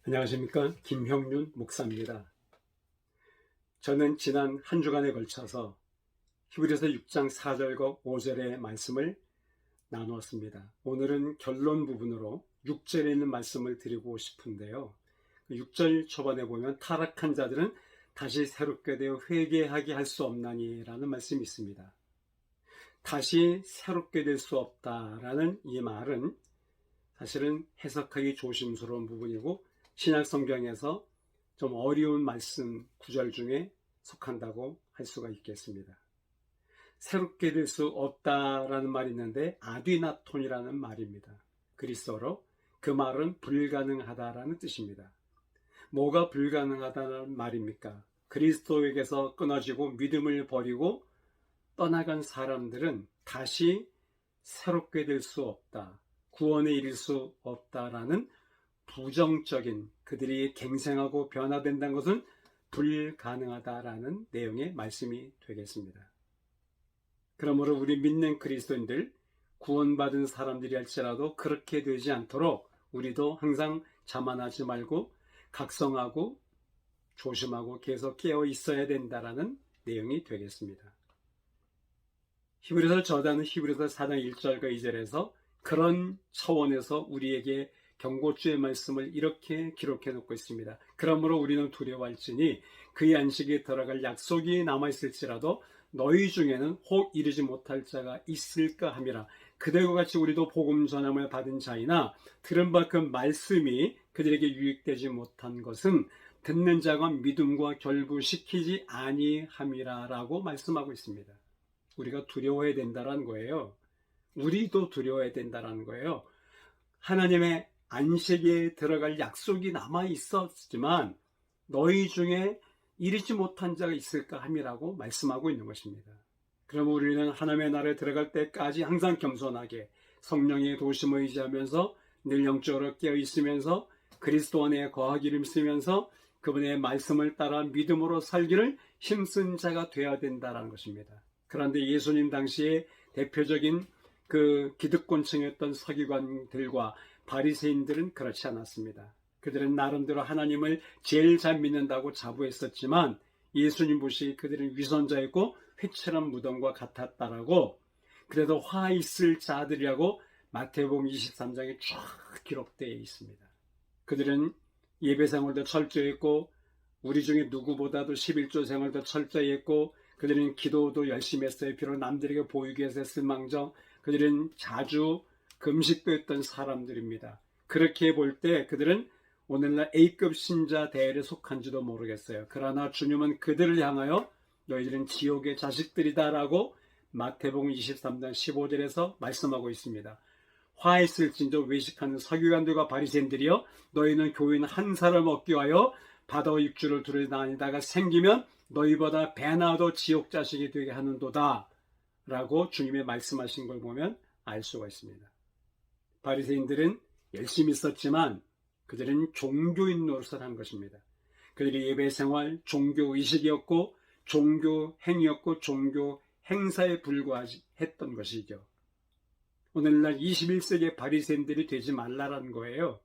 안녕하십니까, 김형륜 목사입니다. 저는 지난 한 주간에 걸쳐서 히브리서 6장 4절과 5절의 말씀을 나누었습니다. 오늘은 결론 부분으로 6절에 있는 말씀을 드리고 싶은데요. 6절 초반에 보면 타락한 자들은 다시 새롭게 되어 회개하게 할 수 없나니 라는 말씀이 있습니다. 다시 새롭게 될 수 없다라는 이 말은 사실은 해석하기 조심스러운 부분이고 신약 성경에서 좀 어려운 말씀 구절 중에 속한다고 할 수가 있겠습니다. 새롭게 될 수 없다라는 말이 있는데 아디나톤이라는 말입니다. 그리스어로 그 말은 불가능하다라는 뜻입니다. 뭐가 불가능하다는 말입니까? 그리스도에게서 끊어지고 믿음을 버리고 떠나간 사람들은 다시 새롭게 될 수 없다, 구원에 이를 수 없다라는 부정적인, 그들이 갱생하고 변화된다는 것은 불가능하다라는 내용의 말씀이 되겠습니다. 그러므로 우리 믿는 그리스도인들, 구원받은 사람들이 할지라도 그렇게 되지 않도록 우리도 항상 자만하지 말고 각성하고 조심하고 계속 깨어 있어야 된다라는 내용이 되겠습니다. 히브리서 저자는 히브리서 4장 1절과 2절에서 그런 차원에서 우리에게 경고주의 말씀을 이렇게 기록해 놓고 있습니다. 그러므로 우리는 두려워할지니 그의 안식에 들어갈 약속이 남아있을지라도 너희 중에는 혹 이르지 못할 자가 있을까 함이라. 그들과 같이 우리도 복음 전함을 받은 자이나 들은 바 그 말씀이 그들에게 유익되지 못한 것은 듣는 자가 믿음과 결부시키지 아니함이라 라고 말씀하고 있습니다. 우리가 두려워해야 된다는 거예요. 우리도 두려워해야 된다는 거예요. 하나님의 안식에 들어갈 약속이 남아 있었지만 너희 중에 이르지 못한 자가 있을까 함이라고 말씀하고 있는 것입니다. 그럼 우리는 하나님의 나라에 들어갈 때까지 항상 겸손하게 성령의 도심을 의지하면서 늘 영적으로 깨어 있으면서 그리스도 안에 거하기를 쓰면서 그분의 말씀을 따라 믿음으로 살기를 힘쓴 자가 되어야 된다는 것입니다. 그런데 예수님 당시에 대표적인 그 기득권층이었던 서기관들과 바리새인들은 그렇지 않았습니다. 그들은 나름대로 하나님을 제일 잘 믿는다고 자부했었지만 예수님 보시기에 그들은 위선자였고 회칠한 무덤과 같았다라고, 그래도 화 있을 자들이라고 마태복음 23장에 쫙 기록되어 있습니다. 그들은 예배 생활도 철저했고 우리 중에 누구보다도 11조 생활도 철저히 했고 그들은 기도도 열심히 했어요. 비록 남들에게 보이기 위해서 했을망정 그들은 자주 금식도 했던 사람들입니다. 그렇게 볼 때 그들은 오늘날 A급 신자 대열에 속한지도 모르겠어요. 그러나 주님은 그들을 향하여 너희들은 지옥의 자식들이다라고 마태복음 23장 15절에서 말씀하고 있습니다. 화했을진저 외식하는 서기관들과 바리새인들이여 너희는 교인 한 사람 얻기 위하여 바다 육주를 두루다니다가 생기면 너희보다 배나도 지옥 자식이 되게 하는도다 라고 주님의 말씀하신 걸 보면 알 수가 있습니다. 바리새인들은 열심히 썼지만 그들은 종교인 노릇을 한 것입니다. 그들의 예배 생활, 종교 의식이었고 종교 행위였고 종교 행사에 불과했던 것이죠. 오늘날 21세기의 바리새인들이 되지 말라라는 거예요.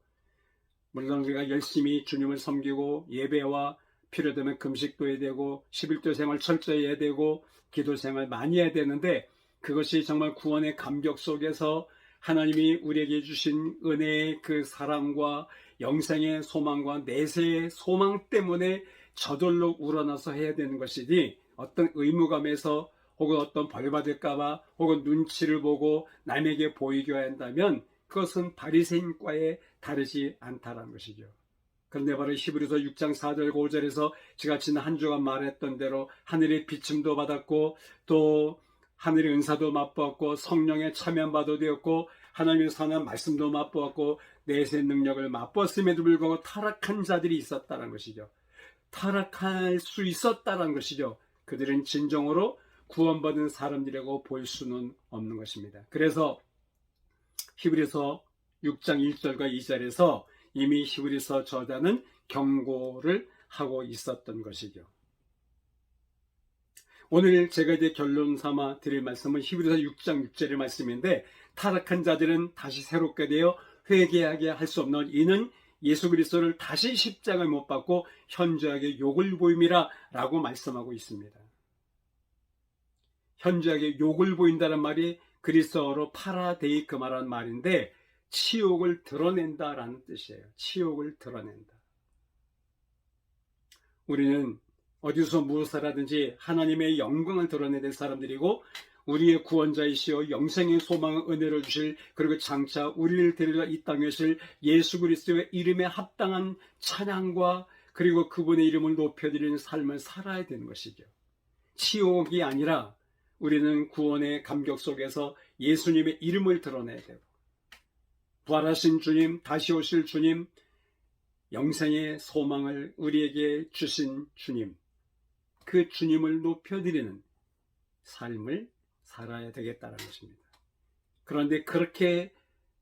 물론 우리가 열심히 주님을 섬기고 예배와 필요되면 금식도 해야 되고 11조 생활 철저히 해야 되고 기도 생활 많이 해야 되는데 그것이 정말 구원의 감격 속에서 하나님이 우리에게 주신 은혜의 그 사랑과 영생의 소망과 내세의 소망 때문에 저절로 우러나서 해야 되는 것이지 어떤 의무감에서 혹은 어떤 벌 받을까봐 혹은 눈치를 보고 남에게 보이게 한다면 그것은 바리새인과에 다르지 않다는 것이죠. 그런데 바로 히브리서 6장 4절 5절에서 제가 지난 한 주간 말했던 대로 하늘의 비침도 받았고 또 하늘의 은사도 맛보았고 성령의 참여받도 되었고 하나님의 선한 말씀도 맛보았고 내세 능력을 맛보았음에도 불구하고 타락한 자들이 있었다는 것이죠. 타락할 수 있었다는 것이죠. 그들은 진정으로 구원받은 사람들이라고 볼 수는 없는 것입니다. 그래서 히브리서 6장 1절과 2절에서 이미 히브리서 저자는 경고를 하고 있었던 것이죠. 오늘 제가 이제 결론 삼아 드릴 말씀은 히브리서 6장 6절의 말씀인데 타락한 자들은 다시 새롭게 되어 회개하게 할 수 없는 이는 예수 그리스도를 다시 십자가에 못 박고 현저하게 욕을 보임이라 라고 말씀하고 있습니다. 현저하게 욕을 보인다는 말이 그리스어로 파라데이크마라는 말인데 치욕을 드러낸다라는 뜻이에요. 치욕을 드러낸다. 우리는 어디서 무엇을 하든지 하나님의 영광을 드러내는 사람들이고 우리의 구원자이시여 영생의 소망 은혜를 주실 그리고 장차 우리를 데리러 이 땅에 오실 예수 그리스도의 이름에 합당한 찬양과 그리고 그분의 이름을 높여드리는 삶을 살아야 되는 것이죠. 치욕이 아니라 우리는 구원의 감격 속에서 예수님의 이름을 드러내야 되고 부활하신 주님, 다시 오실 주님, 영생의 소망을 우리에게 주신 주님, 그 주님을 높여드리는 삶을 살아야 되겠다는 것입니다. 그런데 그렇게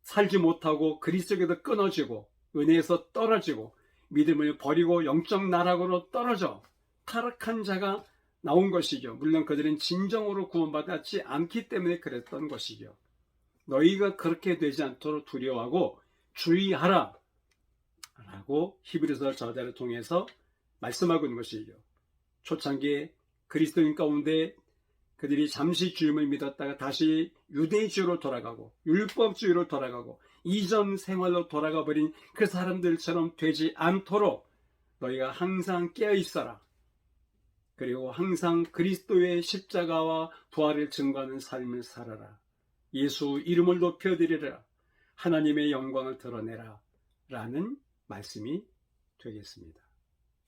살지 못하고 그리스도에서 끊어지고 은혜에서 떨어지고 믿음을 버리고 영적 나락으로 떨어져 타락한 자가 나온 것이죠. 물론 그들은 진정으로 구원받았지 않기 때문에 그랬던 것이죠. 너희가 그렇게 되지 않도록 두려워하고 주의하라 라고 히브리서 저자를 통해서 말씀하고 있는 것이죠. 초창기에 그리스도인 가운데 그들이 잠시 주님을 믿었다가 다시 유대주의로 돌아가고 율법주의로 돌아가고 이전 생활로 돌아가 버린 그 사람들처럼 되지 않도록 너희가 항상 깨어 있어라. 그리고 항상 그리스도의 십자가와 부활을 증거하는 삶을 살아라. 예수 이름을 높여드리라. 하나님의 영광을 드러내라. 라는 말씀이 되겠습니다.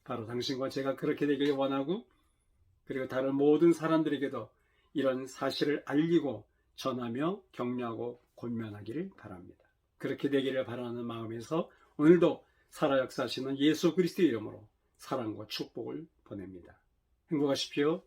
바로 당신과 제가 그렇게 되길 원하고 그리고 다른 모든 사람들에게도 이런 사실을 알리고 전하며 격려하고 권면하기를 바랍니다. 그렇게 되기를 바라는 마음에서 오늘도 살아 역사하시는 예수 그리스도의 이름으로 사랑과 축복을 보냅니다. 행복하십시오.